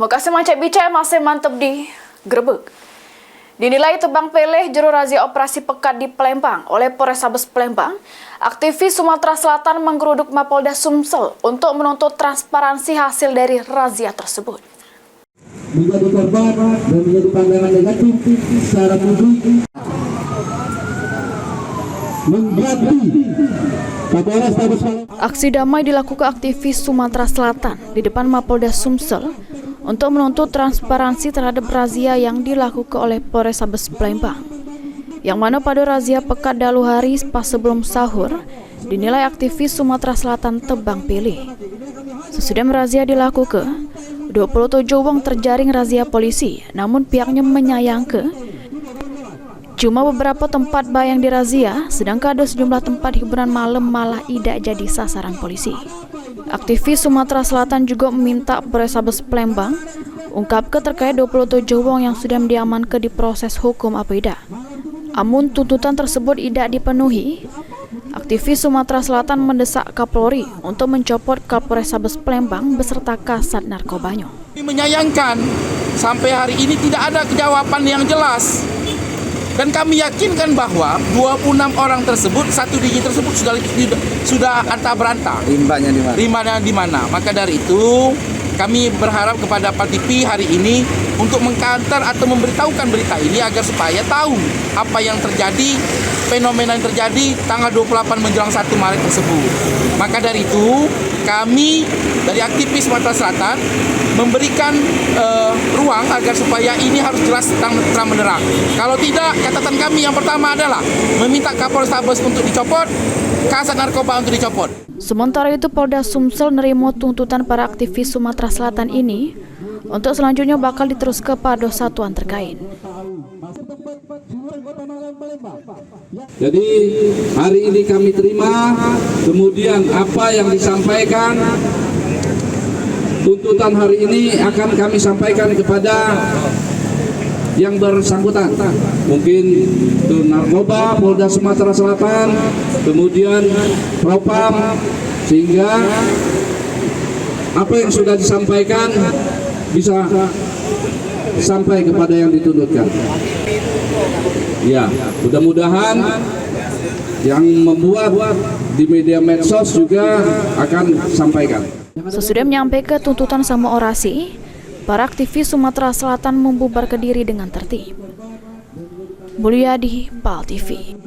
Lokasi macet bicara masih mantap di Grebek. Dinilai tebang pilih juru razia operasi pekat di Palembang oleh Polrestabes Palembang, aktivis Sumatera Selatan menggeruduk Mapolda Sumsel untuk menuntut transparansi hasil dari razia tersebut. Menjadi korban dan menjadi pandangan negatif secara publik menjadi Polrestabes Palembang. Aksi damai dilakukan aktivis Sumatera Selatan di depan Mapolda Sumsel untuk menuntut transparansi terhadap razia yang dilakukan oleh Polrestabes Palembang. Yang mana pada razia pekat dalu hari pas sebelum sahur dinilai aktivis Sumatera Selatan tebang pilih. Sesudah razia dilakukan, 27 wong terjaring razia polisi, namun pihaknya menyayangkan cuma beberapa tempat bayang dirazia, sedangkan ada sejumlah tempat hiburan malam malah tidak jadi sasaran polisi. Aktivis Sumatera Selatan juga meminta Polrestabes Palembang ungkapkan terkait 27 wong yang sudah diamankan di proses hukum apa tidak. Amun tuntutan tersebut tidak dipenuhi, aktivis Sumatera Selatan mendesak Kapolri untuk mencopot Kapolrestabes Palembang beserta Kasat Narkobanya. Menyayangkan sampai hari ini tidak ada jawaban yang jelas. Dan kami yakinkan bahwa 26 orang tersebut, satu digit tersebut sudah antah-berantah. Rimbanya di mana? Maka dari itu kami berharap kepada Pak TV hari ini untuk mengkantar atau memberitahukan berita ini agar supaya tahu apa yang terjadi, fenomena yang terjadi tanggal 28 menjelang 1 Maret tersebut. Maka dari itu kami dari aktivis Sumatera Selatan memberikan ruang agar supaya ini harus jelas terang menerang. Kalau tidak, catatan kami yang pertama adalah meminta Kapolrestabes untuk dicopot, Kasat Narkoba untuk dicopot. Sementara itu Polda Sumsel nerima tuntutan para aktivis Sumatera Selatan ini untuk selanjutnya bakal diteruskan pada satuan terkait. Jadi hari ini kami terima, kemudian apa yang disampaikan tuntutan hari ini akan kami sampaikan kepada yang bersangkutan, mungkin itu narkoba Polda Sumatera Selatan, kemudian Propam, sehingga apa yang sudah disampaikan bisa sampai kepada yang dituntutkan. Ya, mudah-mudahan yang membuat di media medsos juga akan sampaikan. Sesudah menyampaikan tuntutan sama orasi, para aktivis Sumatera Selatan membubarkan diri dengan tertib. Mulyadi, PAL TV.